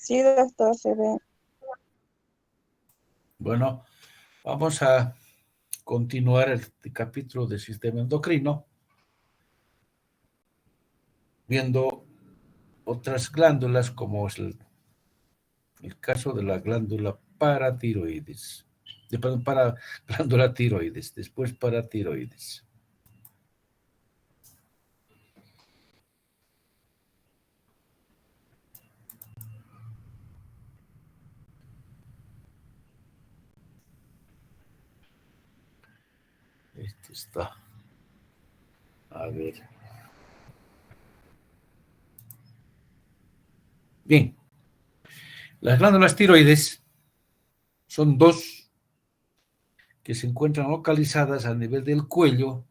Sí, doctor, se ve. Bueno, vamos a continuar el capítulo del sistema endocrino, viendo otras glándulas, como es el caso de la glándula paratiroides. Para glándula tiroides, después paratiroides. Este está. A ver. Bien. Las glándulas tiroides son dos que se encuentran localizadas a nivel del cuello.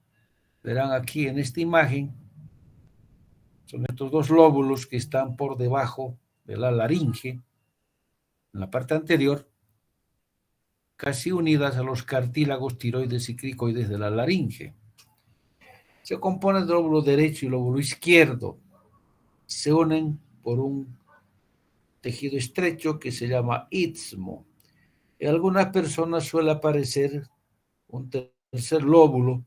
Verán aquí en esta imagen. Son estos dos lóbulos que están por debajo de la laringe, en la parte anterior, casi unidas a los cartílagos tiroides y cricoides de la laringe. Se compone del lóbulo derecho y lóbulo izquierdo. Se unen por un tejido estrecho que se llama istmo. En algunas personas suele aparecer un tercer lóbulo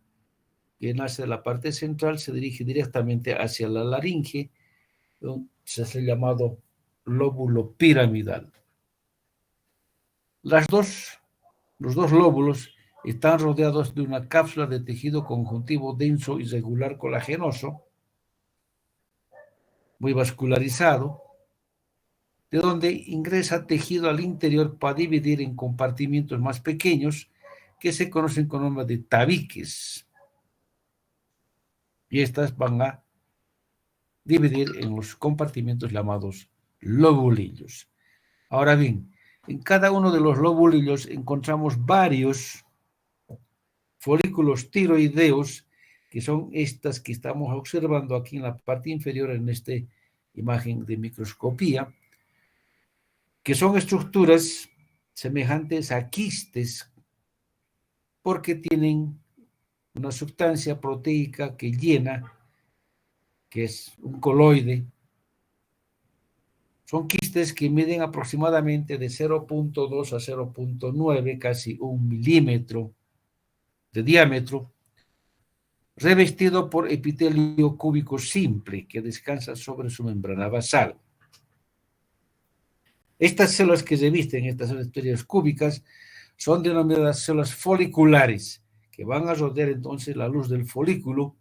que nace de la parte central, se dirige directamente hacia la laringe, se hace llamado lóbulo piramidal. Los dos lóbulos están rodeados de una cápsula de tejido conjuntivo denso y regular colagenoso, muy vascularizado, de donde ingresa tejido al interior para dividir en compartimientos más pequeños que se conocen con nombre de tabiques. Y estas van a dividir en los compartimientos llamados lobulillos. Ahora bien, en cada uno de los lobulillos encontramos varios folículos tiroideos, que son estas que estamos observando aquí en la parte inferior en esta imagen de microscopía, que son estructuras semejantes a quistes porque tienen una sustancia proteica que llena, que es un coloide. Son quistes que miden aproximadamente de 0.2 a 0.9, casi 1 milímetro de diámetro, revestido por epitelio cúbico simple que descansa sobre su membrana basal. Estas células que revisten estas epitelios cúbicas son denominadas células foliculares, que van a rodear entonces la luz del folículo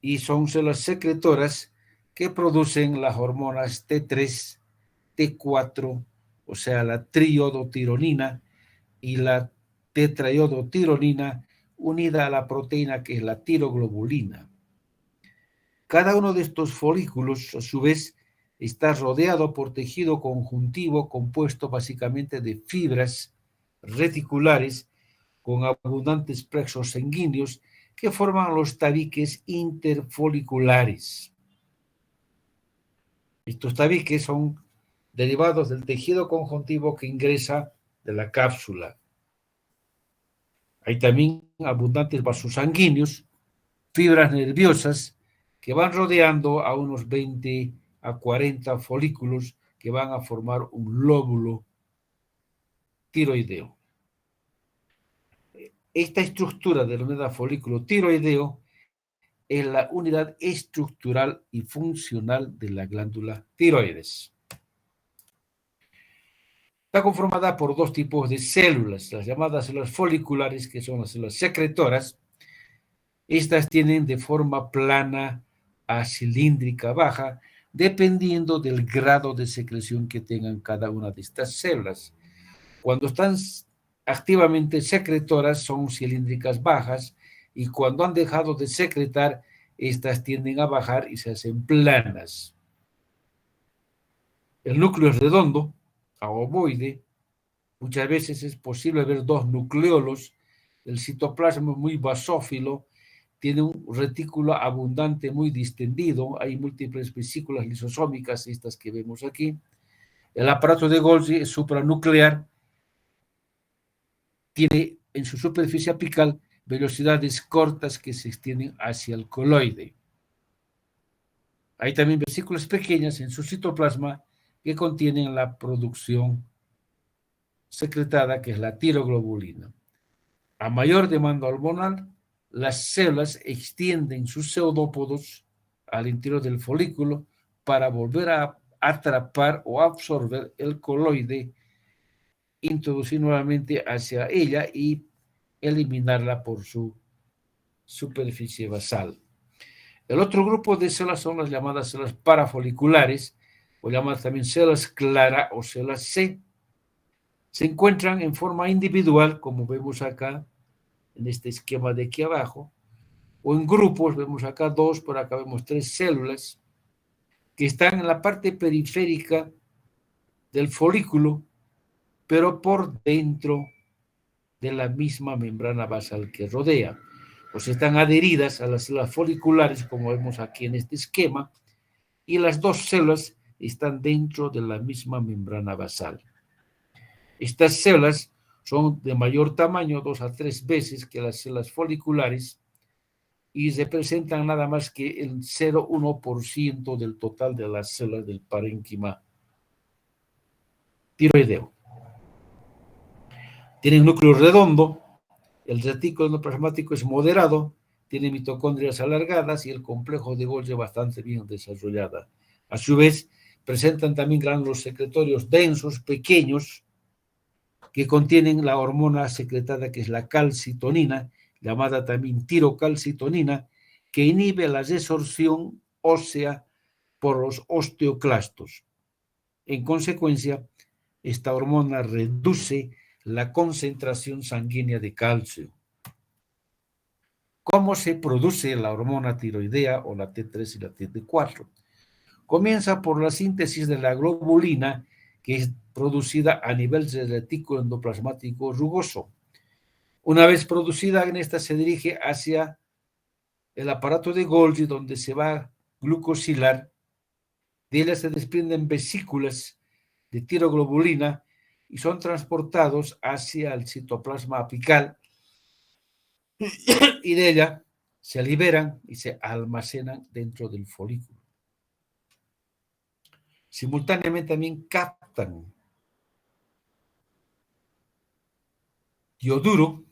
y son células secretoras que producen las hormonas T3, T4, o sea, la triodotironina y la tetraiodotironina unida a la proteína que es la tiroglobulina. Cada uno de estos folículos, a su vez, está rodeado por tejido conjuntivo compuesto básicamente de fibras reticulares con abundantes plexos sanguíneos que forman los tabiques interfoliculares. Estos tabiques son derivados del tejido conjuntivo que ingresa de la cápsula. Hay también abundantes vasos sanguíneos, fibras nerviosas que van rodeando a unos 20 a 40 folículos que van a formar un lóbulo tiroideo. Esta estructura denominada folículo tiroideo es la unidad estructural y funcional de la glándula tiroides. Está conformada por dos tipos de células, las llamadas células foliculares, que son las células secretoras. Estas tienen de forma plana a cilíndrica baja, dependiendo del grado de secreción que tengan cada una de estas células. Cuando están activamente secretoras son cilíndricas bajas y cuando han dejado de secretar, estas tienden a bajar y se hacen planas. El núcleo es redondo, a ovoide. Muchas veces es posible ver dos nucleolos. El citoplasma es muy basófilo, tiene un retículo abundante muy distendido, hay múltiples vesículas lisosómicas, estas que vemos aquí. El aparato de Golgi es supranuclear, tiene en su superficie apical velocidades cortas que se extienden hacia el coloide. Hay también vesículas pequeñas en su citoplasma, que contienen la producción secretada, que es la tiroglobulina. A mayor demanda hormonal, las células extienden sus pseudópodos al interior del folículo para volver a atrapar o absorber el coloide, introducir nuevamente hacia ella y eliminarla por su superficie basal. El otro grupo de células son las llamadas células parafoliculares, o llamadas también células clara o células C. Se encuentran en forma individual, como vemos acá, en este esquema de aquí abajo, o en grupos, vemos acá 2, por acá vemos 3 células, que están en la parte periférica del folículo, pero por dentro de la misma membrana basal que rodea. Pues están adheridas a las células foliculares, como vemos aquí en este esquema, y las dos células están dentro de la misma membrana basal. Estas células son de mayor tamaño, 2 a 3 veces que las células foliculares, y representan nada más que el 0,1% del total de las células del parénquima tiroideo. Tienen núcleo redondo, el retículo endoplasmático es moderado, tiene mitocondrias alargadas y el complejo de Golgi bastante bien desarrollada. A su vez, presentan también gránulos secretorios densos, pequeños, que contienen la hormona secretada que es la calcitonina, llamada también tirocalcitonina, que inhibe la resorción ósea por los osteoclastos. En consecuencia, esta hormona reduce la concentración sanguínea de calcio. ¿Cómo se produce la hormona tiroidea o la T3 y la T4? Comienza por la síntesis de la globulina, que es producida a nivel del retículo endoplasmático rugoso. Una vez producida, en esta se dirige hacia el aparato de Golgi, donde se va a glucosilar. De ella se desprenden vesículas de tiroglobulina y son transportados hacia el citoplasma apical, y de ella se liberan y se almacenan dentro del folículo. Simultáneamente también captan yoduro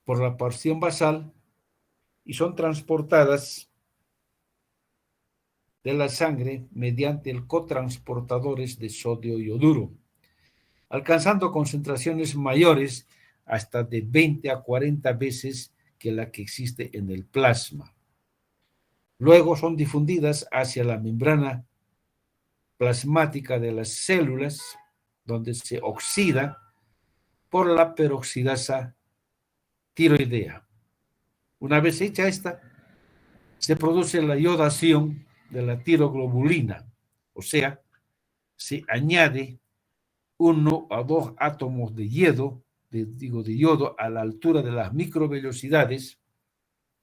por la porción basal y son transportadas de la sangre mediante el cotransportadores de sodio y yoduro, alcanzando concentraciones mayores hasta de 20 a 40 veces que la que existe en el plasma. Luego son difundidas hacia la membrana plasmática de las células, donde se oxida por la peroxidasa tiroidea. Una vez hecha esta, se produce la iodación de la tiroglobulina, o sea, se añade 1 a 2 átomos de yodo, de yodo a la altura de las microvellosidades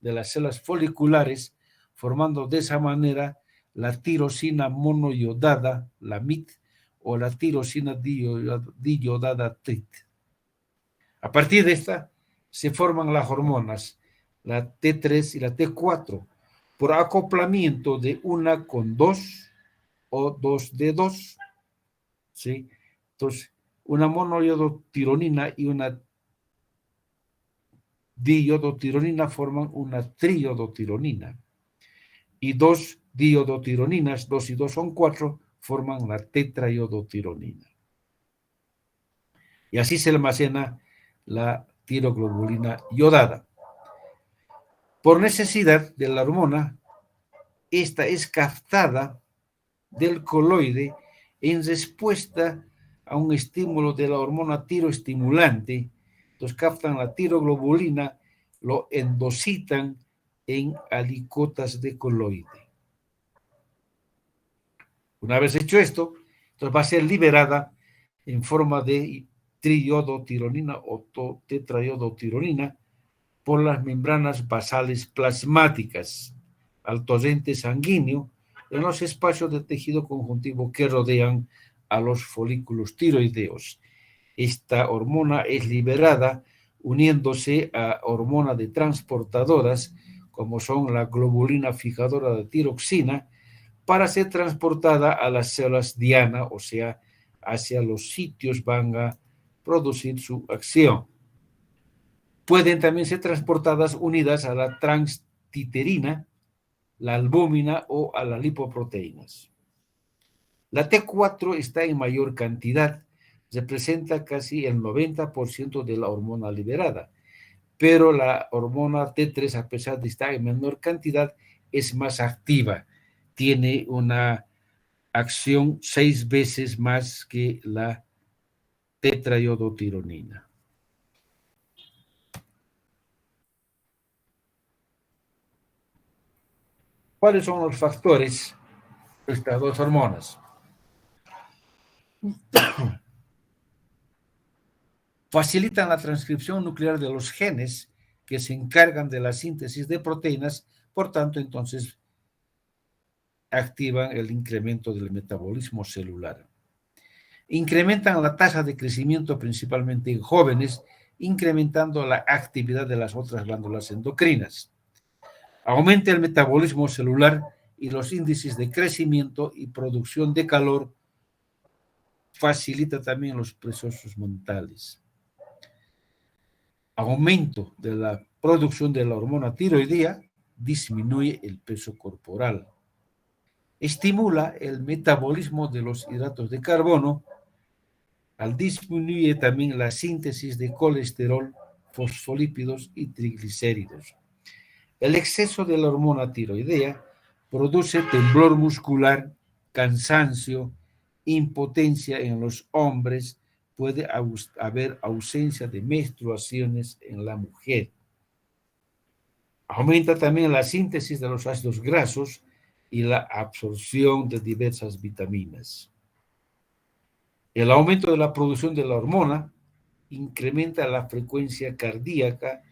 de las células foliculares, formando de esa manera la tirosina monoiodada, la MIT, o la tirosina diyodada TRIT. A partir de esta se forman las hormonas, la T3 y la T4, por acoplamiento de una con 2 o 2 de 2, ¿sí? Entonces, una monoiodotironina y una diodotironina forman una triodotironina. Y 2 diodotironinas, 2 y 2 son 4, forman la tetraiodotironina. Y así se almacena la tiroglobulina iodada. Por necesidad de la hormona, esta es captada del coloide en respuesta a un estímulo de la hormona tiroestimulante. Entonces captan la tiroglobulina, lo endositan en alicotas de coloide. Una vez hecho esto, entonces va a ser liberada en forma de triiodotironina o tetraiodotironina por las membranas basales plasmáticas al torrente sanguíneo en los espacios de tejido conjuntivo que rodean a los folículos tiroideos. Esta hormona es liberada uniéndose a hormonas de transportadoras como son la globulina fijadora de tiroxina para ser transportada a las células diana, o sea, hacia los sitios van a producir su acción. Pueden también ser transportadas unidas a la transtiterina, la albúmina o a las lipoproteínas. La T4 está en mayor cantidad, representa casi el 90% de la hormona liberada, pero la hormona T3, a pesar de estar en menor cantidad, es más activa, tiene una acción 6 veces más que la tetraiodotironina. ¿Cuáles son los factores de estas dos hormonas? Facilitan la transcripción nuclear de los genes que se encargan de la síntesis de proteínas, por tanto, entonces activan el incremento del metabolismo celular. Incrementan la tasa de crecimiento principalmente en jóvenes, incrementando la actividad de las otras glándulas endocrinas. Aumenta el metabolismo celular y los índices de crecimiento y producción de calor. Facilita también los procesos mentales. Aumento de la producción de la hormona tiroidea disminuye el peso corporal. Estimula el metabolismo de los hidratos de carbono al disminuir también la síntesis de colesterol, fosfolípidos y triglicéridos. El exceso de la hormona tiroidea produce temblor muscular, cansancio, impotencia en los hombres, puede haber ausencia de menstruaciones en la mujer. Aumenta también la síntesis de los ácidos grasos y la absorción de diversas vitaminas. El aumento de la producción de la hormona incrementa la frecuencia cardíaca,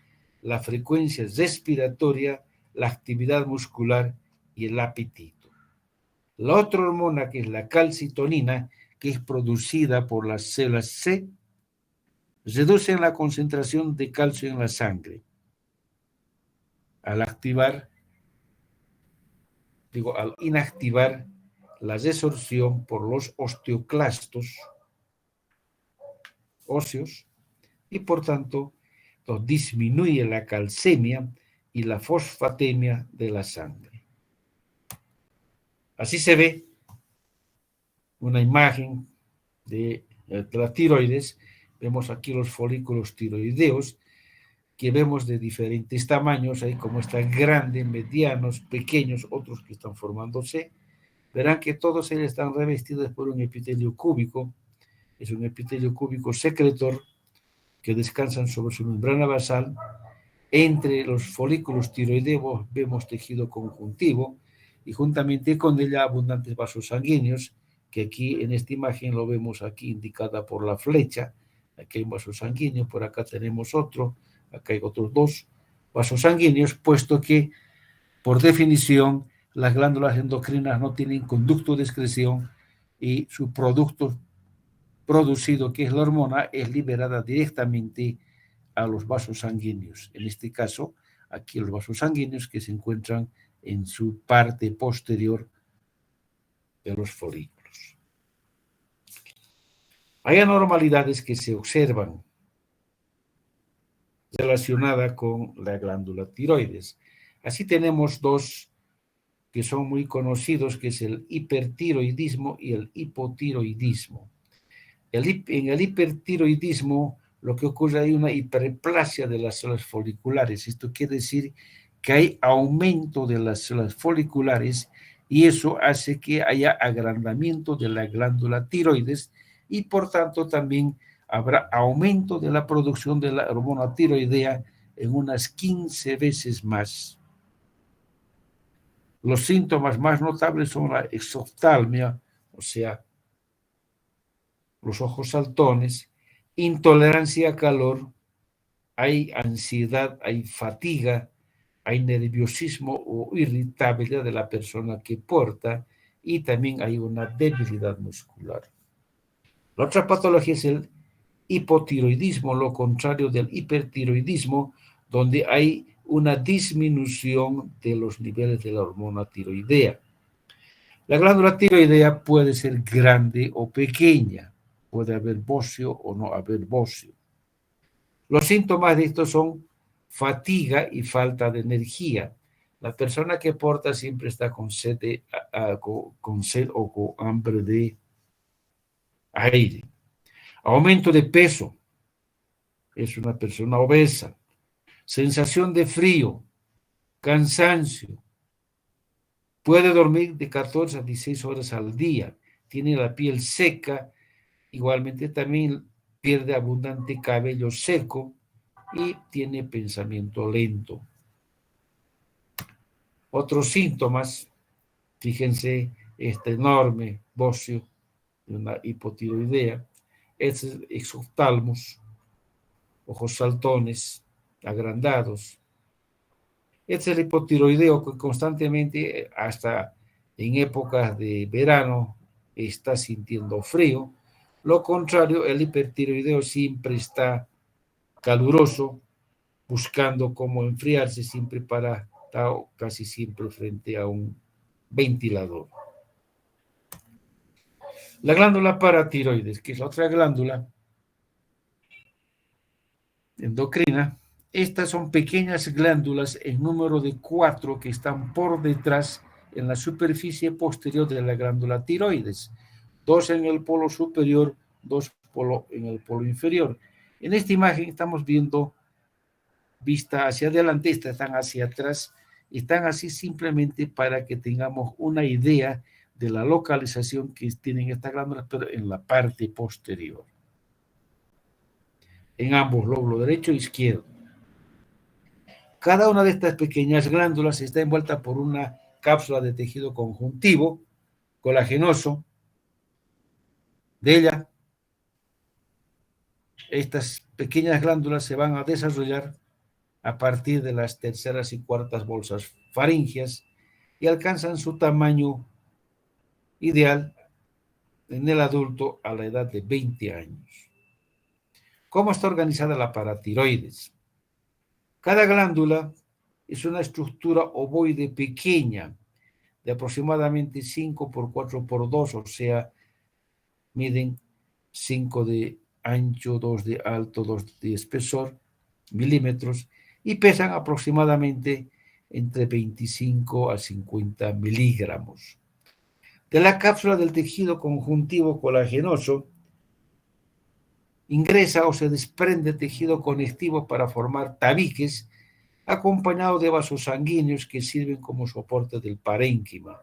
la frecuencia respiratoria, la actividad muscular y el apetito. La otra hormona, que es la calcitonina, que es producida por las células C, reduce la concentración de calcio en la sangre. Al inactivar la resorción por los osteoclastos óseos y por tanto disminuye la calcemia y la fosfatemia de la sangre. Así se ve una imagen de la tiroides. Vemos aquí los folículos tiroideos que vemos de diferentes tamaños, ahí como están grandes, medianos, pequeños, otros que están formándose. Verán que todos ellos están revestidos por un epitelio cúbico. Es un epitelio cúbico secretor que descansan sobre su membrana basal. Entre los folículos tiroideos vemos tejido conjuntivo y juntamente con ella abundantes vasos sanguíneos, que aquí en esta imagen lo vemos aquí indicada por la flecha. Aquí hay un vaso sanguíneo, por acá tenemos otro, acá hay otros dos vasos sanguíneos, puesto que por definición las glándulas endocrinas no tienen conducto de excreción y su producto producido, que es la hormona, es liberada directamente a los vasos sanguíneos. En este caso, aquí los vasos sanguíneos que se encuentran en su parte posterior de los folículos. Hay anormalidades que se observan relacionadas con la glándula tiroides. Así tenemos dos que son muy conocidos, que es el hipertiroidismo y el hipotiroidismo. En el hipertiroidismo lo que ocurre, hay una hiperplasia de las células foliculares. Esto quiere decir que hay aumento de las células foliculares y eso hace que haya agrandamiento de la glándula tiroides y por tanto también habrá aumento de la producción de la hormona tiroidea en unas 15 veces más. Los síntomas más notables son la exoftalmia, o sea, los ojos saltones, intolerancia a calor, hay ansiedad, hay fatiga, hay nerviosismo o irritabilidad de la persona que porta y también hay una debilidad muscular. La otra patología es el hipotiroidismo, lo contrario del hipertiroidismo, donde hay una disminución de los niveles de la hormona tiroidea. La glándula tiroidea puede ser grande o pequeña, puede haber bocio o no haber bocio. Los síntomas de esto son fatiga y falta de energía. La persona que porta siempre está con sed, con sed o con hambre de aire. Aumento de peso, es una persona obesa. Sensación de frío, cansancio. Puede dormir de 14 a 16 horas al día. Tiene la piel seca. Igualmente también pierde abundante cabello seco y tiene pensamiento lento. Otros síntomas, fíjense, este enorme bocio de una hipotiroidea, es el exoftalmos, ojos saltones, agrandados. Este es el hipotiroideo que constantemente, hasta en épocas de verano, está sintiendo frío. Lo contrario, el hipertiroideo siempre está caluroso, buscando cómo enfriarse, siempre para estar casi siempre frente a un ventilador. La glándula paratiroides, que es la otra glándula endocrina, estas son pequeñas glándulas en número de 4 que están por detrás en la superficie posterior de la glándula tiroides. 2 en el polo superior, 2 en el polo inferior. En esta imagen estamos viendo vista hacia adelante, estas están hacia atrás, están así simplemente para que tengamos una idea de la localización que tienen estas glándulas, pero en la parte posterior, en ambos lóbulos derecho e izquierdo. Cada una de estas pequeñas glándulas está envuelta por una cápsula de tejido conjuntivo, colagenoso. De ella, estas pequeñas glándulas se van a desarrollar a partir de las terceras y cuartas bolsas faríngeas y alcanzan su tamaño ideal en el adulto a la edad de 20 años. ¿Cómo está organizada la paratiroides? Cada glándula es una estructura ovoide pequeña de aproximadamente 5 por 4 por 2, o sea, miden 5 de ancho, 2 de alto, 2 de espesor, milímetros, y pesan aproximadamente entre 25 a 50 miligramos. De la cápsula del tejido conjuntivo colagenoso ingresa o se desprende tejido conectivo para formar tabiques, acompañado de vasos sanguíneos que sirven como soporte del parénquima.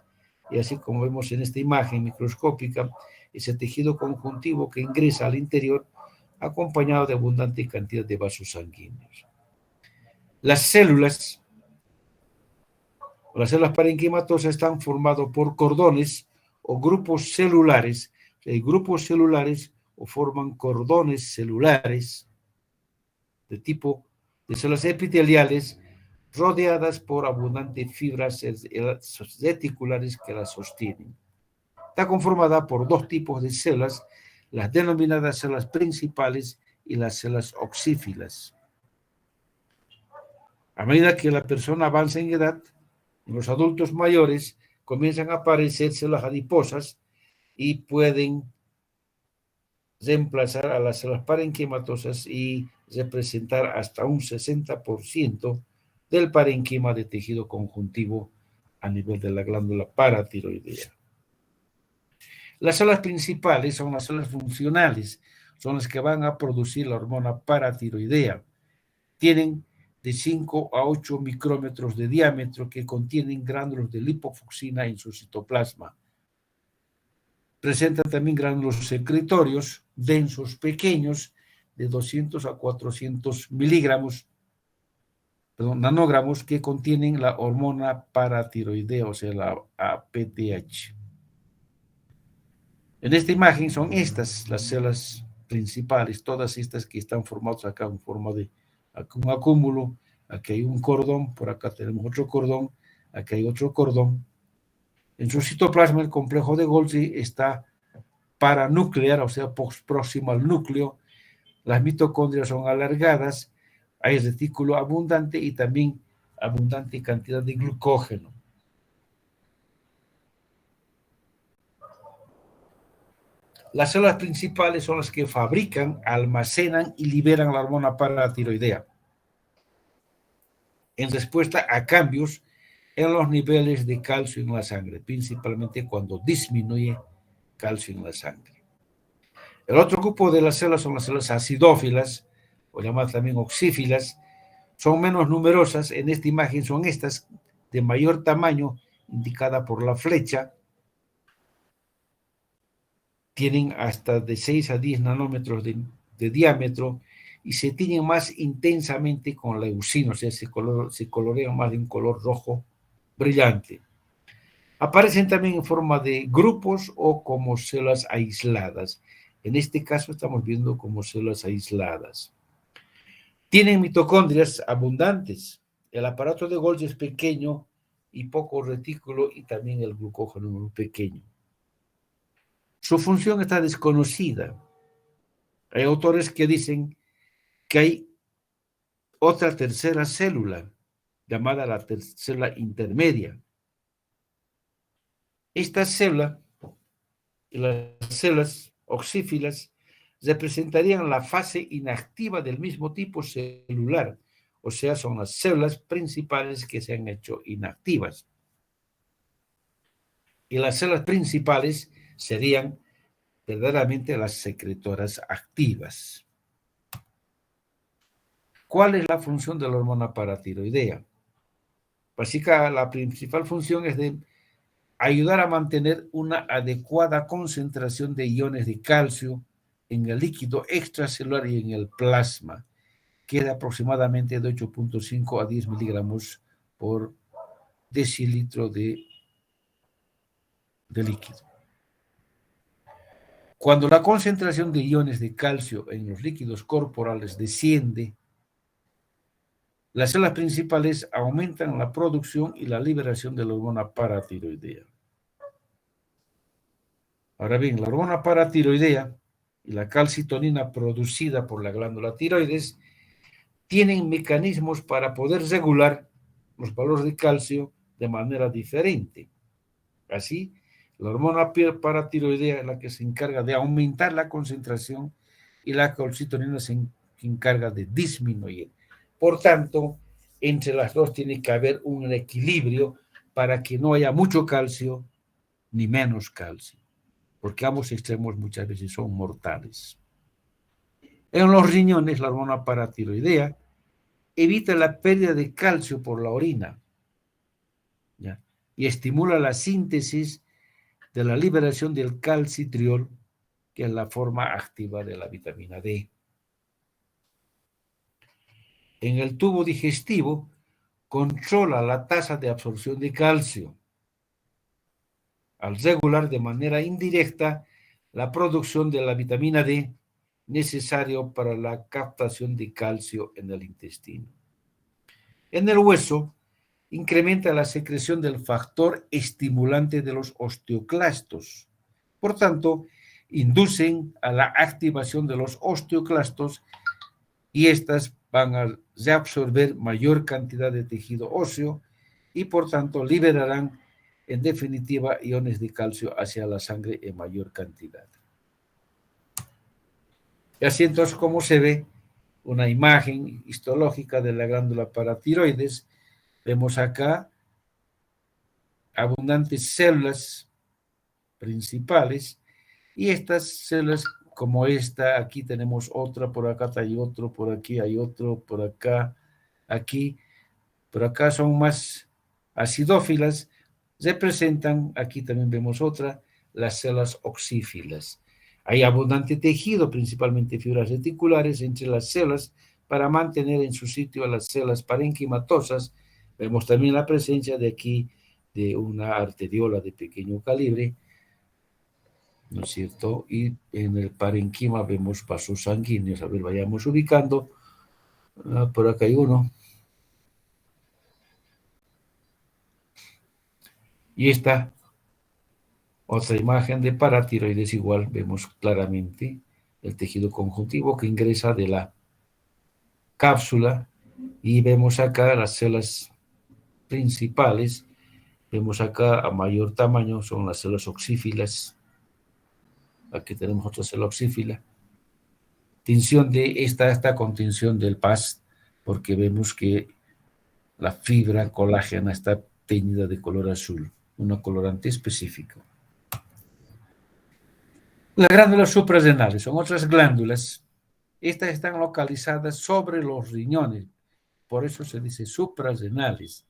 Y así como vemos en esta imagen microscópica, ese tejido conjuntivo que ingresa al interior, acompañado de abundante cantidad de vasos sanguíneos. Las células parenquimatosas están formadas por cordones o grupos celulares. Hay grupos celulares o forman cordones celulares de tipo de células epiteliales rodeadas por abundantes fibras reticulares que las sostienen. Está conformada por dos tipos de células, las denominadas células principales y las células oxífilas. A medida que la persona avanza en edad, en los adultos mayores comienzan a aparecer células adiposas y pueden reemplazar a las células parenquimatosas y representar hasta un 60% del parenquima de tejido conjuntivo a nivel de la glándula paratiroidea. Las células principales son las células funcionales, son las que van a producir la hormona paratiroidea. Tienen de 5 a 8 micrómetros de diámetro que contienen gránulos de lipofucsina en su citoplasma. Presenta también gránulos secretorios densos pequeños de 200 a 400 nanogramos que contienen la hormona paratiroidea, o sea, la APTH. En esta imagen son estas las células principales, todas estas que están formadas acá en forma de un acúmulo. Aquí hay un cordón, por acá tenemos otro cordón, aquí hay otro cordón. En su citoplasma el complejo de Golgi está paranuclear, o sea, próximo al núcleo. Las mitocondrias son alargadas, hay retículo abundante y también abundante cantidad de glucógeno. Las células principales son las que fabrican, almacenan y liberan la hormona paratiroidea en respuesta a cambios en los niveles de calcio en la sangre, principalmente cuando disminuye calcio en la sangre. El otro grupo de las células son las células acidófilas, o llamadas también oxífilas, son menos numerosas. En esta imagen son estas de mayor tamaño, indicada por la flecha, tienen hasta de 6 a 10 nanómetros de diámetro y se tiñen más intensamente con la leucina, o sea, se colorean más de un color rojo brillante. Aparecen también en forma de grupos o como células aisladas. En este caso estamos viendo como células aisladas. Tienen mitocondrias abundantes. El aparato de Golgi es pequeño y poco retículo, y también el glucógeno muy pequeño. Su función está desconocida. Hay autores que dicen que hay otra tercera célula, llamada la célula intermedia. Esta célula, las células oxífilas, representarían la fase inactiva del mismo tipo celular, o sea, son las células principales que se han hecho inactivas. Y las células principales serían verdaderamente las secretoras activas. ¿Cuál es la función de la hormona paratiroidea? Básicamente, la principal función es de ayudar a mantener una adecuada concentración de iones de calcio en el líquido extracelular y en el plasma, que es aproximadamente de 8.5 a 10 miligramos por decilitro de líquido. Cuando la concentración de iones de calcio en los líquidos corporales desciende, las células principales aumentan la producción y la liberación de la hormona paratiroidea. Ahora bien, la hormona paratiroidea y la calcitonina producida por la glándula tiroides tienen mecanismos para poder regular los valores de calcio de manera diferente. Así, la hormona paratiroidea es la que se encarga de aumentar la concentración y la calcitonina se encarga de disminuir. Por tanto, entre las dos tiene que haber un equilibrio para que no haya mucho calcio ni menos calcio, porque ambos extremos muchas veces son mortales. En los riñones, la hormona paratiroidea evita la pérdida de calcio por la orina, ¿ya? Y estimula la síntesis de la liberación del calcitriol, que es la forma activa de la vitamina D. En el tubo digestivo, controla la tasa de absorción de calcio, al regular de manera indirecta la producción de la vitamina D necesario para la captación de calcio en el intestino. En el hueso, incrementa la secreción del factor estimulante de los osteoclastos. Por tanto, inducen a la activación de los osteoclastos y estas van a reabsorber mayor cantidad de tejido óseo y por tanto liberarán en definitiva iones de calcio hacia la sangre en mayor cantidad. Y así entonces, como se ve una imagen histológica de la glándula paratiroides, vemos acá abundantes células principales y estas células como esta, aquí tenemos otra, por acá hay otro, por aquí hay otro, por acá, aquí, por acá son más acidófilas, representan, aquí también vemos otra, las células oxífilas. Hay abundante tejido, principalmente fibras reticulares entre las células para mantener en su sitio a las células parenquimatosas. Vemos también la presencia de aquí de una arteriola de pequeño calibre, ¿no es cierto? Y en el parenquima vemos vasos sanguíneos. A ver, vayamos ubicando. Por acá hay uno. Y esta otra imagen de paratiroides igual, vemos claramente el tejido conjuntivo que ingresa de la cápsula y vemos acá las células principales. Vemos acá a mayor tamaño son las células oxífilas. Aquí tenemos otra célula oxífila. Tinción de esta con tinción del PAS, porque vemos que la fibra colágena está teñida de color azul, un colorante específico. Las glándulas suprarrenales son otras glándulas. Estas están localizadas sobre los riñones, por eso se dice suprarrenales,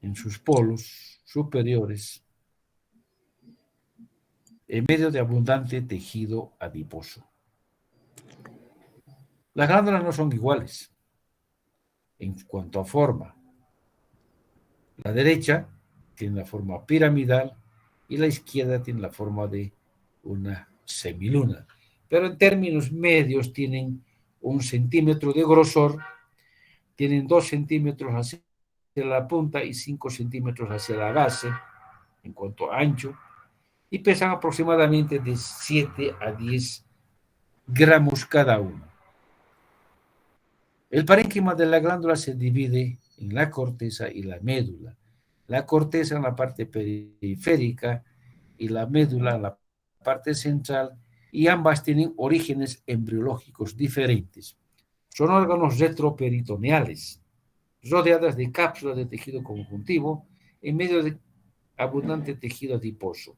en sus polos superiores, en medio de abundante tejido adiposo. Las glándulas no son iguales en cuanto a forma. La derecha tiene la forma piramidal y la izquierda tiene la forma de una semiluna. Pero en términos medios tienen 1 centímetro de grosor, tienen 2 centímetros hacia la punta y 5 centímetros hacia la base en cuanto a ancho, y pesan aproximadamente de 7 a 10 gramos cada uno. El parénquima de la glándula se divide en la corteza y la médula. La corteza en la parte periférica y la médula en la parte central, y ambas tienen orígenes embriológicos diferentes. Son órganos retroperitoneales, rodeadas de cápsulas de tejido conjuntivo en medio de abundante tejido adiposo.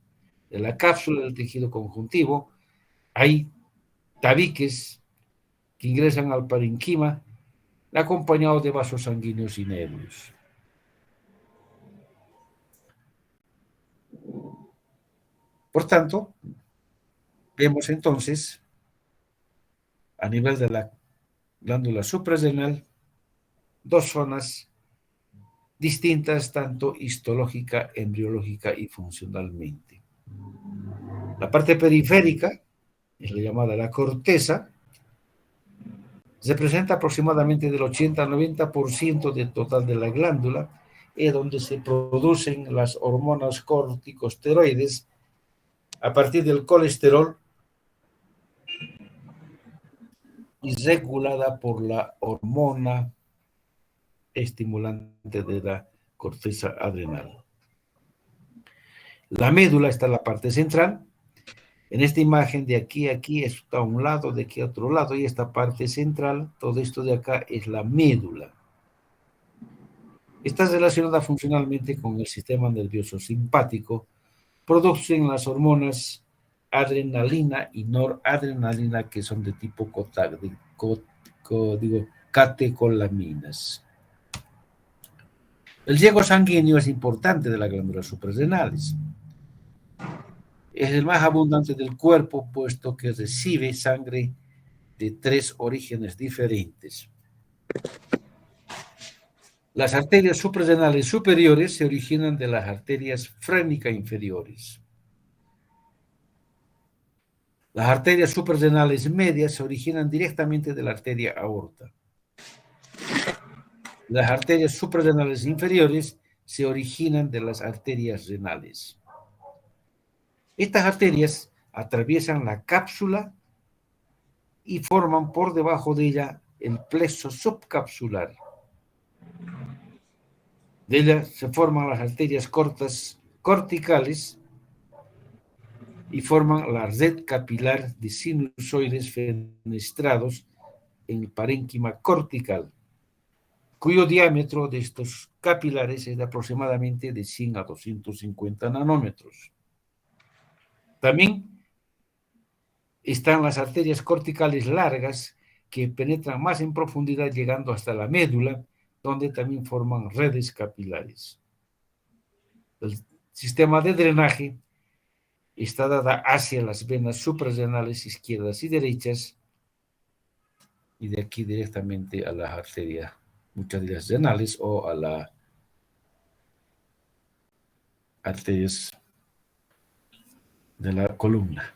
De la cápsula del tejido conjuntivo hay tabiques que ingresan al parénquima acompañados de vasos sanguíneos y nervios. Por tanto, vemos entonces, a nivel de la glándula suprarrenal, dos zonas distintas tanto histológica, embriológica y funcionalmente. La parte periférica, es la llamada la corteza, representa aproximadamente del 80 al 90% del total de la glándula, es donde se producen las hormonas corticosteroides a partir del colesterol y regulada por la hormona estimulante de la corteza adrenal. La médula está en la parte central. En esta imagen de aquí a aquí está a un lado, de aquí a otro lado, y esta parte central, todo esto de acá es la médula. Está relacionada funcionalmente con el sistema nervioso simpático, producen las hormonas adrenalina y noradrenalina, que son de tipo catecolaminas. El riego sanguíneo es importante de las glándulas suprarrenales. Es el más abundante del cuerpo, puesto que recibe sangre de 3 orígenes diferentes. Las arterias suprarrenales superiores se originan de las arterias frénicas inferiores. Las arterias suprarrenales medias se originan directamente de la arteria aorta. Las arterias suprarrenales inferiores se originan de las arterias renales. Estas arterias atraviesan la cápsula y forman por debajo de ella el plexo subcapsular. De ella se forman las arterias cortas corticales y forman la red capilar de sinusoides fenestrados en el parénquima cortical, cuyo diámetro de estos capilares es de aproximadamente de 100 a 250 nanómetros. También están las arterias corticales largas, que penetran más en profundidad llegando hasta la médula, donde también forman redes capilares. El sistema de drenaje está dada hacia las venas suprarrenales izquierdas y derechas, y de aquí directamente a las arterias, muchas de las renales, o a las arterias de la columna.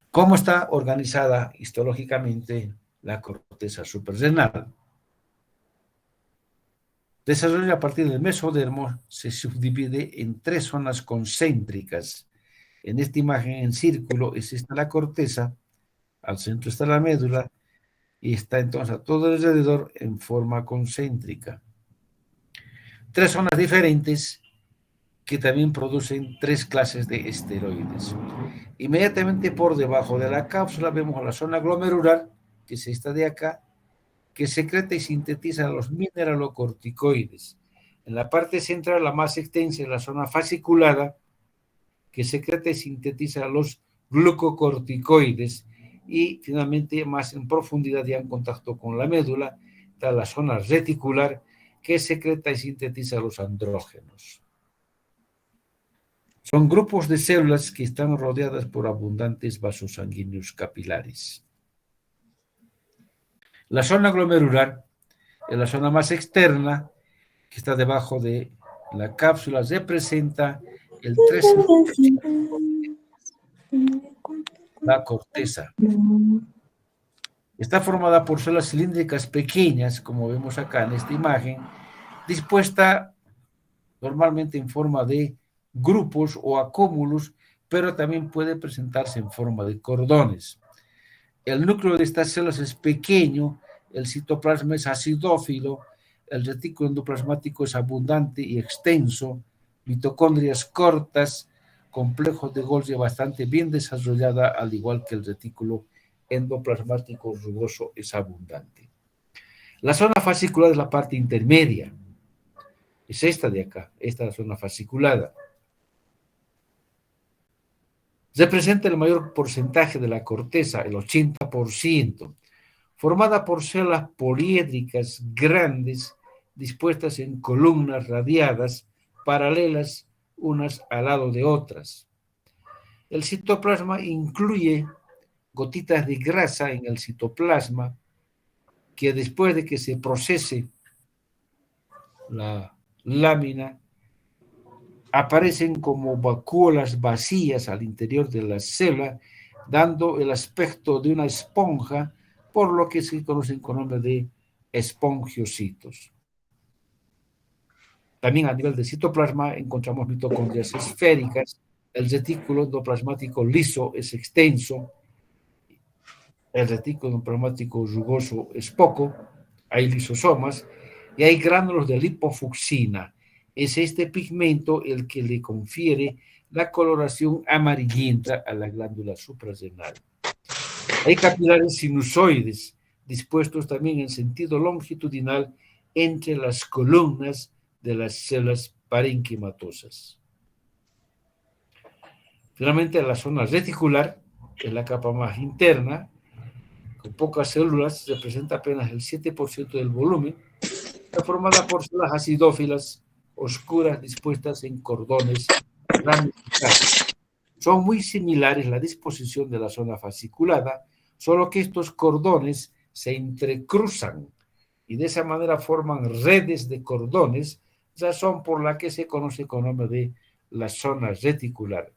¿Cómo está organizada histológicamente la corteza suprarrenal? Desarrolla a partir del mesodermo, se subdivide en 3 zonas concéntricas. En esta imagen en círculo es esta la corteza, al centro está la médula, y está entonces a todo alrededor en forma concéntrica. 3 zonas diferentes que también producen 3 clases de esteroides. Inmediatamente por debajo de la cápsula vemos la zona glomerular, que es esta de acá, que secreta y sintetiza los mineralocorticoides. En la parte central, la más extensa, es la zona fasciculada, que secreta y sintetiza los glucocorticoides. Y finalmente, más en profundidad, ya en contacto con la médula, está la zona reticular, que secreta y sintetiza los andrógenos. Son grupos de células que están rodeadas por abundantes vasos sanguíneos capilares. La zona glomerular es la zona más externa, que está debajo de la cápsula, representa el 13% de la corteza. Está formada por células cilíndricas pequeñas, como vemos acá en esta imagen, dispuesta normalmente en forma de grupos o acúmulos, pero también puede presentarse en forma de cordones. El núcleo de estas células es pequeño, el citoplasma es acidófilo, el retículo endoplasmático es abundante y extenso, mitocondrias cortas, complejo de Golgi bastante bien desarrollada, al igual que el retículo endoplasmático rugoso es abundante. La zona fascicular es la parte intermedia, es esta de acá, esta es la zona fasciculada. Representa el mayor porcentaje de la corteza, el 80%, formada por células poliédricas grandes dispuestas en columnas radiadas, paralelas unas al lado de otras. El citoplasma incluye gotitas de grasa en el citoplasma que después de que se procese la lámina aparecen como vacuolas vacías al interior de la célula, dando el aspecto de una esponja, por lo que se conocen con nombre de espongiocitos. También a nivel de citoplasma encontramos mitocondrias esféricas, el retículo endoplasmático liso es extenso, el retículo endoplasmático rugoso es poco, hay lisosomas y hay gránulos de lipofucsina. Es este pigmento el que le confiere la coloración amarillenta a la glándula suprarrenal. Hay capilares sinusoides dispuestos también en sentido longitudinal entre las columnas de las células parenquimatosas. Finalmente, la zona reticular, que es la capa más interna, con pocas células, representa apenas el 7% del volumen, está formada por células acidófilas oscuras dispuestas en cordones ramificados. Son muy similares la disposición de la zona fasciculada, solo que estos cordones se entrecruzan y de esa manera forman redes de cordones, razón por la que se conoce con nombre de la zona reticular.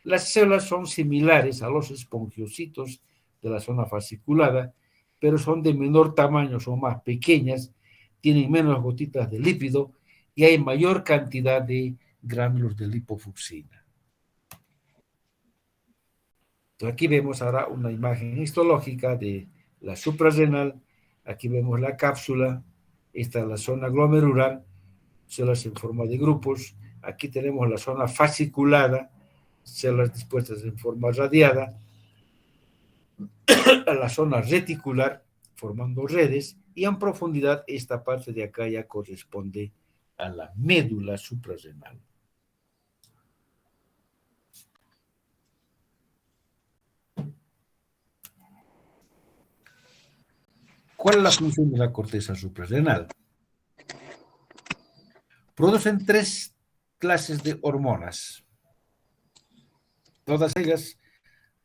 Las células son similares a los espongiocitos de la zona fasciculada, pero son de menor tamaño, son más pequeñas, tienen menos gotitas de lípido y hay mayor cantidad de gránulos de lipofucsina. Entonces aquí vemos ahora una imagen histológica de la suprarrenal. Aquí vemos la cápsula, esta es la zona glomerular, células en forma de grupos. Aquí tenemos la zona fasciculada, células dispuestas en forma radiada, a la zona reticular, formando redes, y en profundidad esta parte de acá ya corresponde a la médula suprarrenal. ¿Cuál es la función de la corteza suprarrenal? Producen 3 clases de hormonas. Todas ellas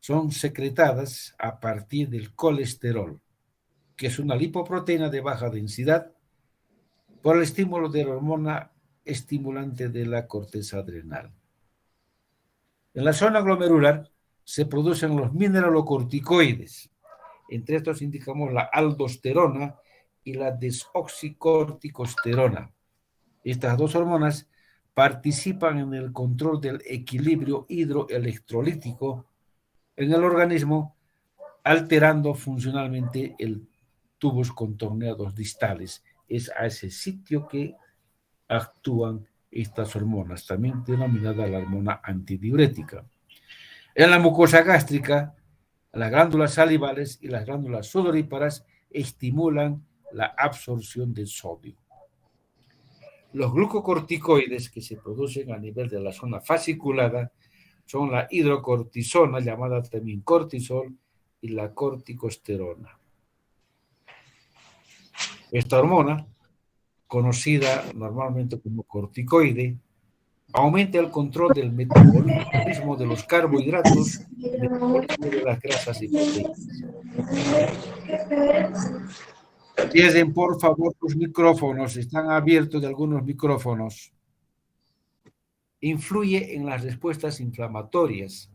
son secretadas a partir del colesterol, que es una lipoproteína de baja densidad, por el estímulo de la hormona estimulante de la corteza adrenal. En la zona glomerular se producen los mineralocorticoides. Entre estos indicamos la aldosterona y la desoxicorticosterona. Estas dos hormonas participan en el control del equilibrio hidroelectrolítico en el organismo, alterando funcionalmente el tubos contorneados distales. Es a ese sitio que actúan estas hormonas, también denominada la hormona antidiurética. En la mucosa gástrica, las glándulas salivales y las glándulas sudoríparas estimulan la absorción de sodio. Los glucocorticoides que se producen a nivel de la zona fasciculada son la hidrocortisona, llamada también cortisol, y la corticosterona. Esta hormona, conocida normalmente como corticoide, aumenta el control del metabolismo de los carbohidratos y de las grasas y proteínas. Cierren, por favor, los micrófonos, están abiertos de algunos micrófonos. Influye en las respuestas inflamatorias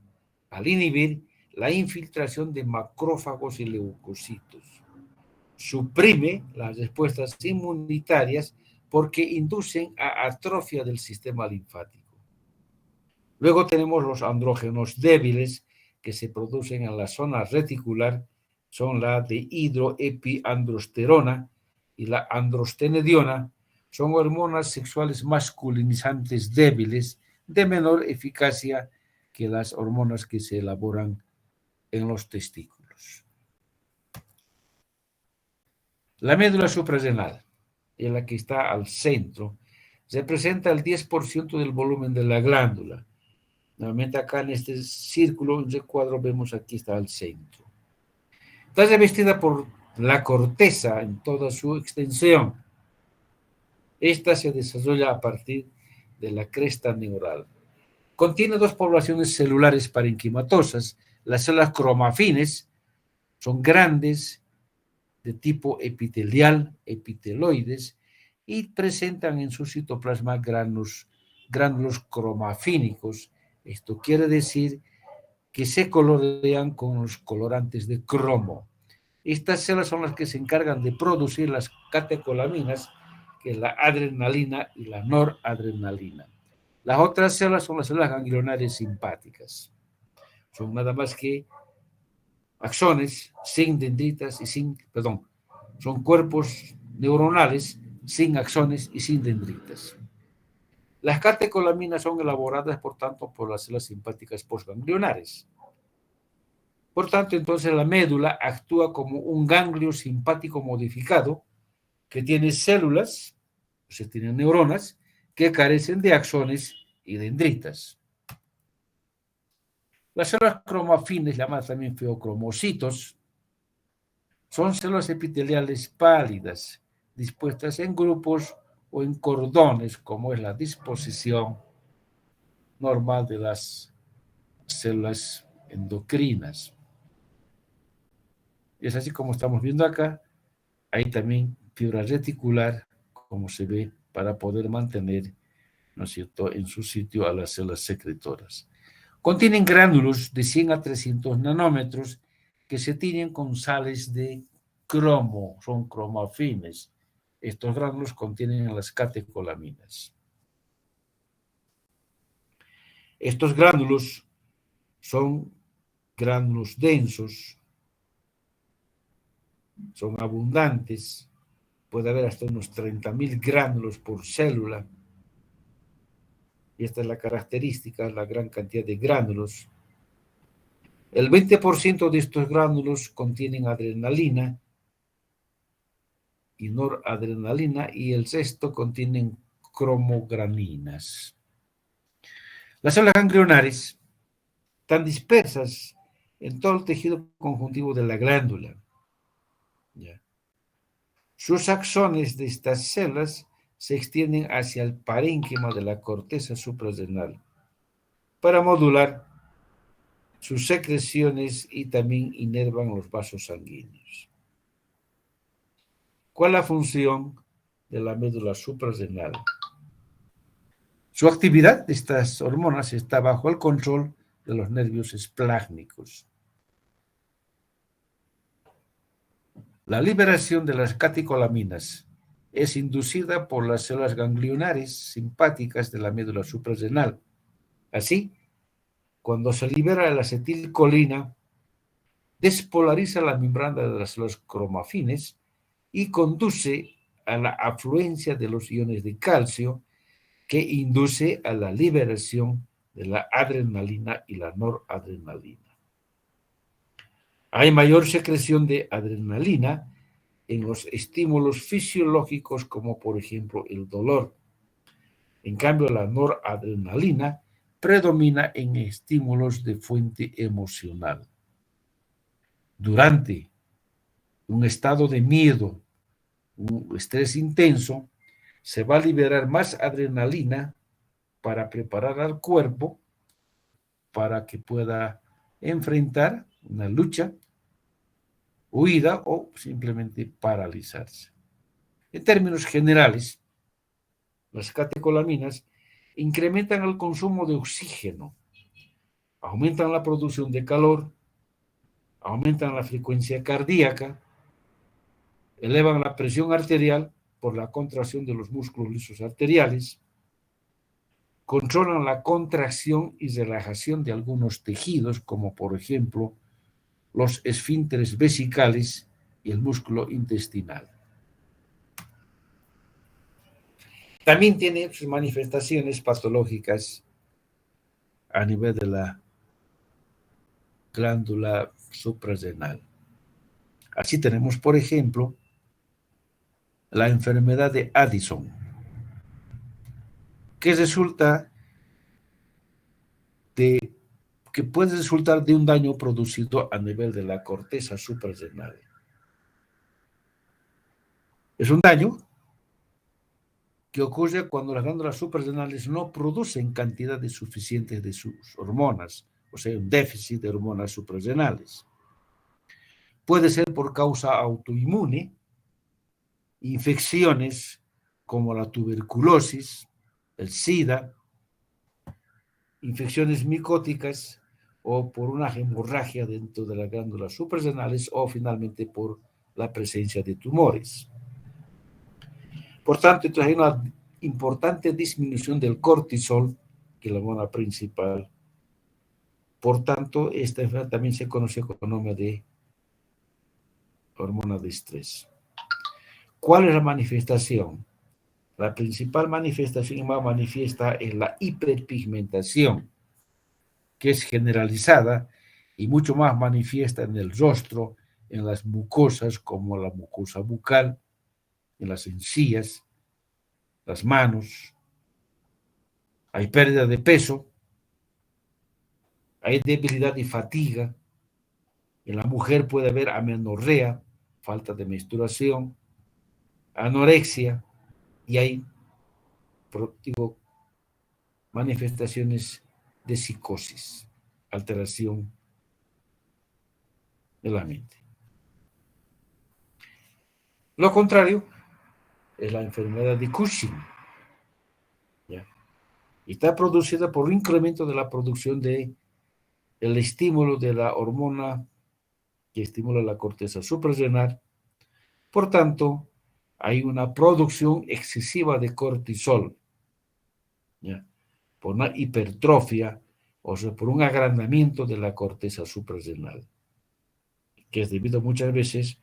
al inhibir la infiltración de macrófagos y leucocitos. Suprime las respuestas inmunitarias porque inducen a atrofia del sistema linfático. Luego tenemos los andrógenos débiles que se producen en la zona reticular, son la de hidroepiandrosterona y la androstenediona, son hormonas sexuales masculinizantes débiles de menor eficacia que las hormonas que se elaboran en los testículos. La médula suprarrenal, en la que está al centro, representa el 10% del volumen de la glándula. Nuevamente acá en este círculo, en ese cuadro, vemos aquí está al centro. Está revestida por la corteza en toda su extensión. Esta se desarrolla a partir de la cresta neural. Contiene dos poblaciones celulares parenquimatosas. Las células cromafines son grandes, de tipo epitelial, epiteloides, y presentan en su citoplasma gránulos cromafínicos. Esto quiere decir que se colorean con los colorantes de cromo. Estas células son las que se encargan de producir las catecolaminas, que es la adrenalina y la noradrenalina. Las otras células son las células ganglionares simpáticas. Son nada más que axones sin dendritas y son cuerpos neuronales sin axones y sin dendritas. Las catecolaminas son elaboradas, por tanto, por las células simpáticas postganglionares. Por tanto, entonces la médula actúa como un ganglio simpático modificado que tiene células, o sea, tiene neuronas, que carecen de axones y dendritas. Las células cromafines, llamadas también feocromocitos, son células epiteliales pálidas, dispuestas en grupos o en cordones, como es la disposición normal de las células endocrinas. Es así como estamos viendo acá. Hay también fibra reticular, como se ve, para poder mantener, ¿no es cierto?, en su sitio a las células secretoras. Contienen gránulos de 100 a 300 nanómetros que se tiñen con sales de cromo, son cromafines. Estos gránulos contienen las catecolaminas. Estos gránulos son gránulos densos, son abundantes, puede haber hasta unos 30.000 gránulos por célula. Y esta es la característica, la gran cantidad de gránulos. El 20% de estos gránulos contienen adrenalina y noradrenalina y el resto contienen cromograninas. Las células ganglionares están dispersas en todo el tejido conjuntivo de la glándula. ¿Ya? Sus axones de estas células se extienden hacia el parénquima de la corteza suprarrenal para modular sus secreciones y también inervan los vasos sanguíneos. ¿Cuál es la función de la médula suprarrenal? Su actividad de estas hormonas está bajo el control de los nervios esplágnicos. La liberación de las catecolaminas es inducida por las células ganglionares simpáticas de la médula suprarrenal. Así, cuando se libera la acetilcolina, despolariza la membrana de las células cromafines y conduce a la afluencia de los iones de calcio que induce a la liberación de la adrenalina y la noradrenalina. Hay mayor secreción de adrenalina en los estímulos fisiológicos como por ejemplo el dolor. En cambio, la noradrenalina predomina en estímulos de fuente emocional. Durante un estado de miedo, un estrés intenso, se va a liberar más adrenalina para preparar al cuerpo para que pueda enfrentar una lucha, huida o simplemente paralizarse. En términos generales, las catecolaminas incrementan el consumo de oxígeno, aumentan la producción de calor, aumentan la frecuencia cardíaca, elevan la presión arterial por la contracción de los músculos lisos arteriales, controlan la contracción y relajación de algunos tejidos, como por ejemplo los esfínteres vesicales y el músculo intestinal. También tiene sus manifestaciones patológicas a nivel de la glándula suprarrenal. Así tenemos, por ejemplo, la enfermedad de Addison, que puede resultar de un daño producido a nivel de la corteza suprarrenal. Es un daño que ocurre cuando las glándulas suprarrenales no producen cantidades suficientes de sus hormonas, o sea, un déficit de hormonas suprarrenales. Puede ser por causa autoinmune, infecciones como la tuberculosis, el SIDA, infecciones micóticas o por una hemorragia dentro de las glándulas suprarrenales o finalmente por la presencia de tumores. Por tanto, entonces hay una importante disminución del cortisol, que es la hormona principal. Por tanto, esta enfermedad también se conoce con el nombre de hormona de estrés. ¿Cuál es la manifestación? La principal manifestación más manifiesta es la hiperpigmentación, que es generalizada y mucho más manifiesta en el rostro, en las mucosas como la mucosa bucal, en las encías, las manos. Hay pérdida de peso, hay debilidad y fatiga. En la mujer puede haber amenorrea, falta de menstruación, anorexia, y hay, digo, manifestaciones de psicosis, alteración de la mente. Lo contrario es la enfermedad de Cushing, ¿ya? Y está producida por un incremento de la producción del estímulo de la hormona que estimula la corteza suprarrenal. Por tanto, hay una producción excesiva de cortisol, ¿ya? Por una hipertrofia, o sea, por un agrandamiento de la corteza suprarrenal, que es debido muchas veces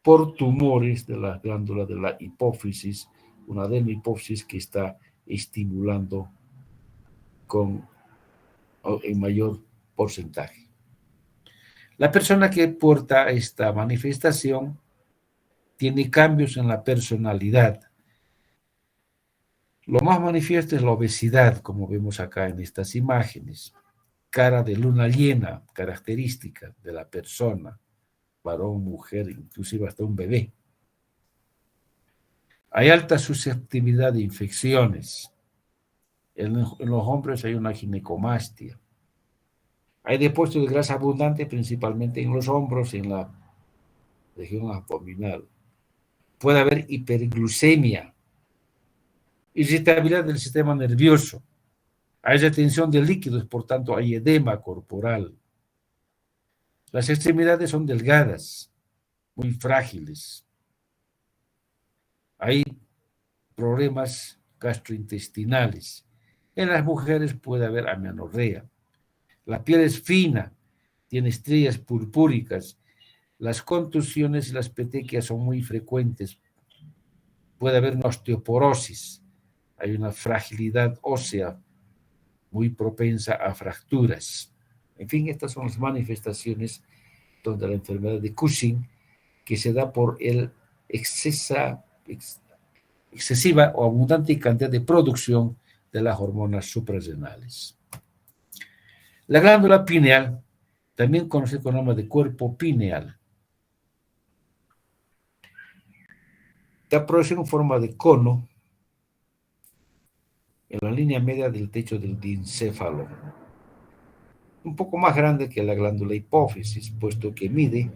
por tumores de la glándula de la hipófisis, una adenohipófisis que está estimulando en mayor porcentaje. La persona que porta esta manifestación tiene cambios en la personalidad. Lo más manifiesto es la obesidad, como vemos acá en estas imágenes. Cara de luna llena, característica de la persona, varón, mujer, inclusive hasta un bebé. Hay alta susceptibilidad de infecciones. En los hombres hay una ginecomastia. Hay depósito de grasa abundante, principalmente en los hombros y en la región abdominal. Puede haber hiperglucemia, irritabilidad del sistema nervioso. Hay retención de líquidos, por tanto hay edema corporal. Las extremidades son delgadas, muy frágiles. Hay problemas gastrointestinales. En las mujeres puede haber amenorrea. La piel es fina, tiene estrías purpúricas. Las contusiones y las petequias son muy frecuentes. Puede haber una osteoporosis. hay una fragilidad ósea muy propensa a fracturas. En fin, estas son las manifestaciones de la enfermedad de Cushing, que se da por el excesiva o abundante cantidad de producción de las hormonas suprarrenales. La glándula pineal, también conocida con el nombre de cuerpo pineal, da producción en forma de cono en la línea media del techo del diencéfalo, un poco más grande que la glándula hipófisis, puesto que mide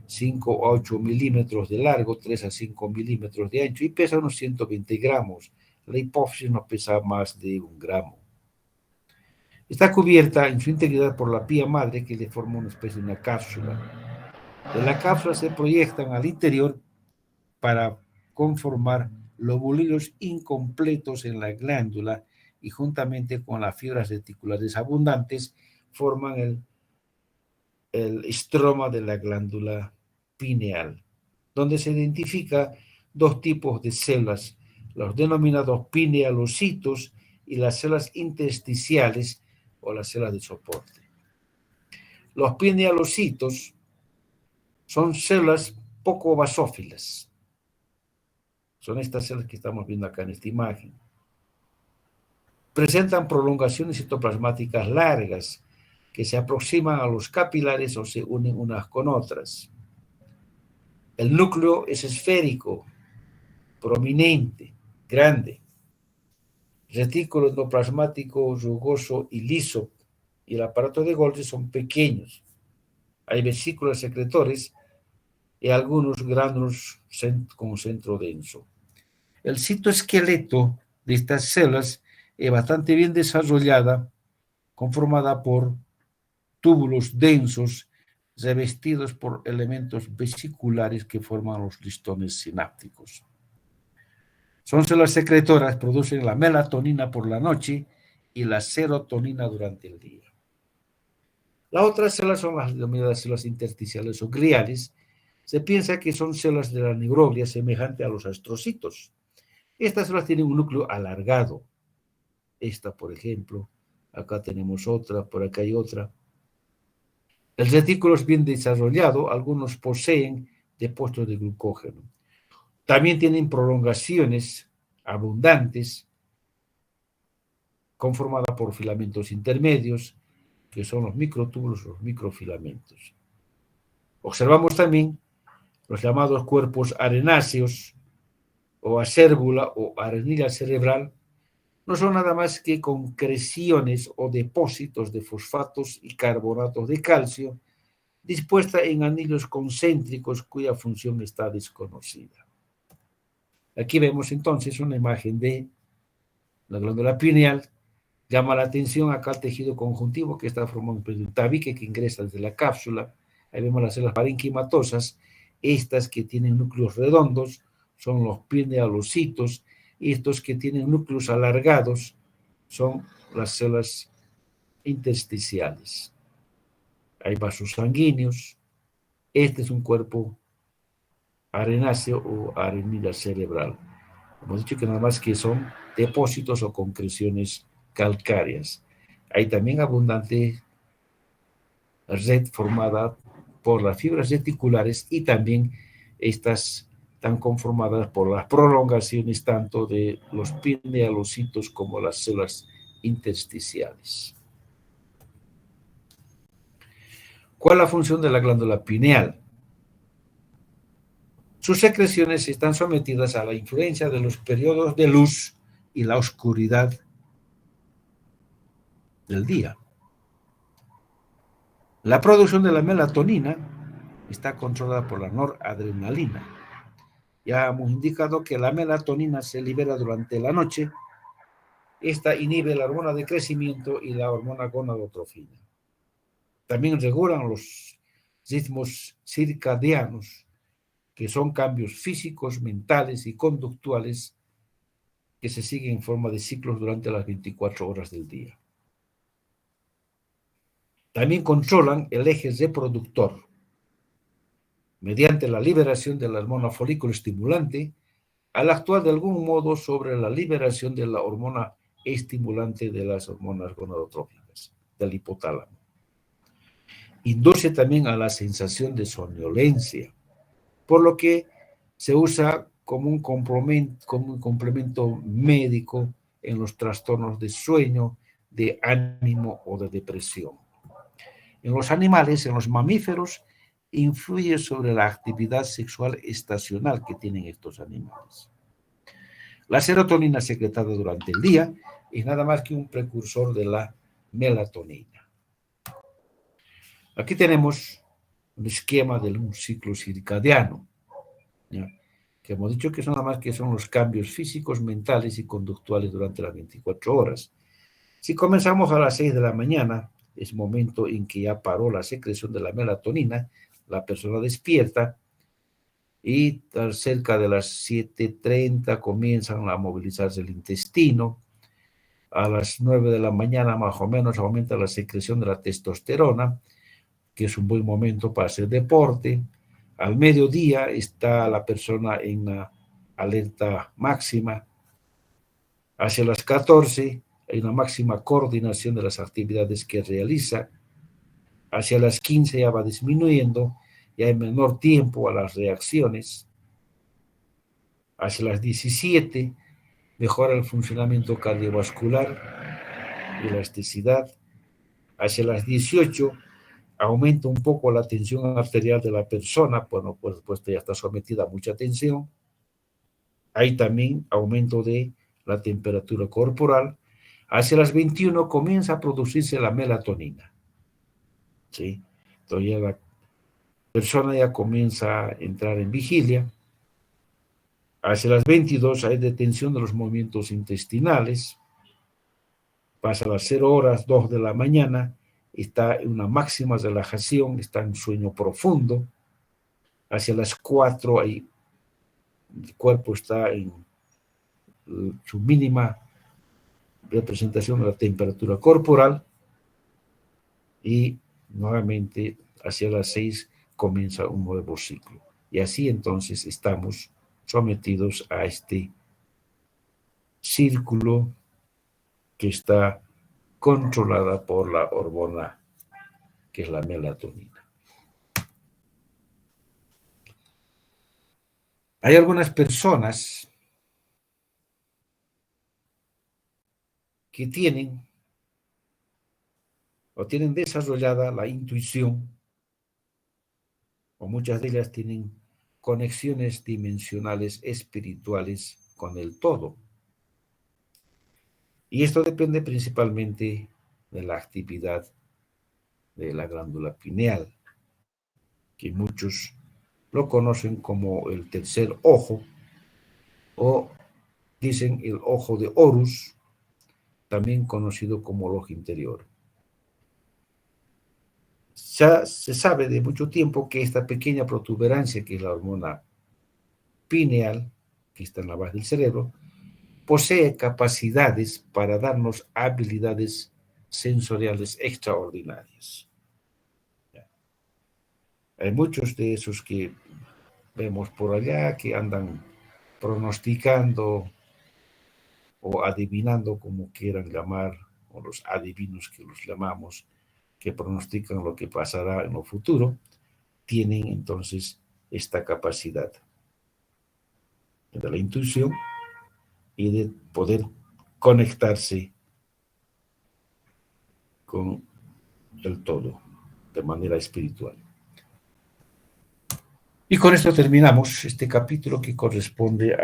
5 a 8 milímetros de largo, 3 a 5 milímetros de ancho y pesa unos 120 gramos. La hipófisis no pesa más de 1 gramo. Está cubierta en su integridad por la pía madre, que le forma una especie de una cápsula. De la cápsula se proyectan al interior para conformar lóbulos incompletos en la glándula y juntamente con las fibras reticulares abundantes forman el estroma de la glándula pineal, donde se identifica dos tipos de células, los denominados pinealocitos y las células intersticiales o las células de soporte. Los pinealocitos son células poco basófilas. Son estas células que estamos viendo acá en esta imagen. Presentan prolongaciones citoplasmáticas largas que se aproximan a los capilares o se unen unas con otras. El núcleo es esférico, prominente, grande. Retículo endoplasmático rugoso y liso, y el aparato de Golgi son pequeños. Hay vesículas secretores y algunos gránulos con centro denso. El citoesqueleto de estas células es bastante bien desarrollada, conformada por túbulos densos revestidos por elementos vesiculares que forman los listones sinápticos. Son células secretoras, producen la melatonina por la noche y la serotonina durante el día. Las otras células son las denominadas células intersticiales o gliales. Se piensa que son células de la neuroglia semejante a los astrocitos. Estas células tienen un núcleo alargado. Esta, por ejemplo, acá tenemos otra, por acá hay otra. El retículo es bien desarrollado, algunos poseen depósitos de glucógeno. También tienen prolongaciones abundantes, conformadas por filamentos intermedios, que son los microtúbulos, los microfilamentos. Observamos también los llamados cuerpos arenáceos, o acérbula o arenilla cerebral, no son nada más que concreciones o depósitos de fosfatos y carbonatos de calcio dispuesta en anillos concéntricos cuya función está desconocida. Aquí vemos entonces una imagen de la glándula pineal. Llama la atención acá el tejido conjuntivo que está formando un tabique que ingresa desde la cápsula. Ahí vemos las células parenquimatosas, estas que tienen núcleos redondos son los pinealocitos, y estos que tienen núcleos alargados son las células intersticiales. Hay vasos sanguíneos. Este es un cuerpo arenáceo o arenilla cerebral. Hemos dicho que nada más que son depósitos o concreciones calcáreas. Hay también abundante red formada por las fibras reticulares y también estas están conformadas por las prolongaciones tanto de los pinealocitos como las células intersticiales. ¿Cuál es la función de la glándula pineal? Sus secreciones están sometidas a la influencia de los periodos de luz y la oscuridad del día. La producción de la melatonina está controlada por la noradrenalina. Ya hemos indicado que la melatonina se libera durante la noche. Esta inhibe la hormona de crecimiento y la hormona gonadotrofina. También regulan los ritmos circadianos, que son cambios físicos, mentales y conductuales que se siguen en forma de ciclos durante las 24 horas del día. También controlan el eje reproductor mediante la liberación de la hormona folículo estimulante, al actuar de algún modo sobre la liberación de la hormona estimulante de las hormonas gonadotróficas, del hipotálamo. Induce también a la sensación de somnolencia, por lo que se usa como un complemento médico en los trastornos de sueño, de ánimo o de depresión. En los animales, en los mamíferos, influye sobre la actividad sexual estacional que tienen estos animales. La serotonina secretada durante el día es nada más que un precursor de la melatonina. Aquí tenemos un esquema de un ciclo circadiano, ¿ya? Que hemos dicho que son nada más que son los cambios físicos, mentales y conductuales durante las 24 horas. Si comenzamos a las 6 de la mañana, es momento en que ya paró la secreción de la melatonina, la persona despierta y cerca de las 7:30 comienzan a movilizarse el intestino. A las 9 de la mañana más o menos aumenta la secreción de la testosterona, que es un buen momento para hacer deporte. Al mediodía está la persona en la alerta máxima. Hacia las 14 hay una máxima coordinación de las actividades que realiza. Hacia las 15 ya va disminuyendo y hay menor tiempo a las reacciones. Hacia las 17 mejora el funcionamiento cardiovascular y elasticidad. Hacia las 18 aumenta un poco la tensión arterial de la persona, bueno, por supuesto ya está sometida a mucha tensión. Hay también aumento de la temperatura corporal. Hacia las 21 comienza a producirse la melatonina, ¿sí? Entonces ya la persona ya comienza a entrar en vigilia. Hacia las 22 hay detención de los movimientos intestinales. Pasa a las 0 horas, 2 de la mañana, está en una máxima relajación, está en sueño profundo. Hacia las 4 el cuerpo está en su mínima representación de la temperatura corporal y nuevamente hacia las 6 comienza un nuevo ciclo. Y así entonces estamos sometidos a este círculo que está controlada por la hormona que es la melatonina. Hay algunas personas que tienen desarrollada la intuición, o muchas de ellas tienen conexiones dimensionales espirituales con el todo. Y esto depende principalmente de la actividad de la glándula pineal, que muchos lo conocen como el tercer ojo, o dicen el ojo de Horus, también conocido como el ojo interior. Ya se sabe de mucho tiempo que esta pequeña protuberancia, que es la hormona pineal, que está en la base del cerebro, posee capacidades para darnos habilidades sensoriales extraordinarias. Hay muchos de esos que vemos por allá que andan pronosticando o adivinando, como quieran llamar, o los adivinos que los llamamos, que pronostican lo que pasará en lo futuro, tienen entonces esta capacidad de la intuición y de poder conectarse con el todo de manera espiritual. Y con esto terminamos este capítulo que corresponde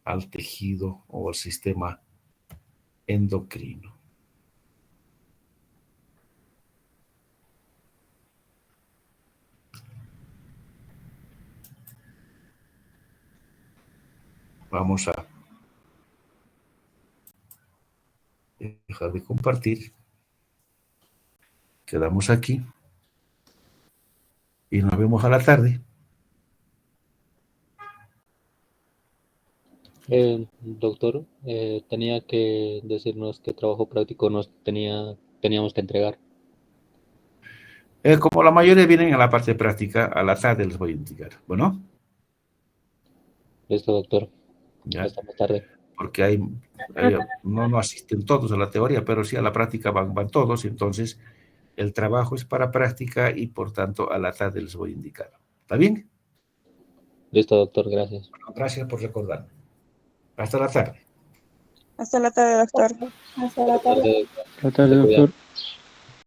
al tejido o al sistema endocrino. Vamos a dejar de compartir. Quedamos aquí y nos vemos a la tarde. Doctor, tenía que decirnos qué trabajo práctico teníamos que entregar. Como la mayoría vienen a la parte práctica, a la tarde les voy a indicar. Bueno. Listo, doctor. ¿ya? Hasta más tarde. Porque no asisten todos a la teoría, pero sí a la práctica van todos, entonces el trabajo es para práctica y por tanto a la tarde les voy a indicar. ¿Está bien? Listo, doctor. Gracias. Bueno, gracias por recordarme. Hasta la tarde. Hasta la tarde, doctor. Hasta la tarde, doctor. Buenas tardes, Se cuida. doctor.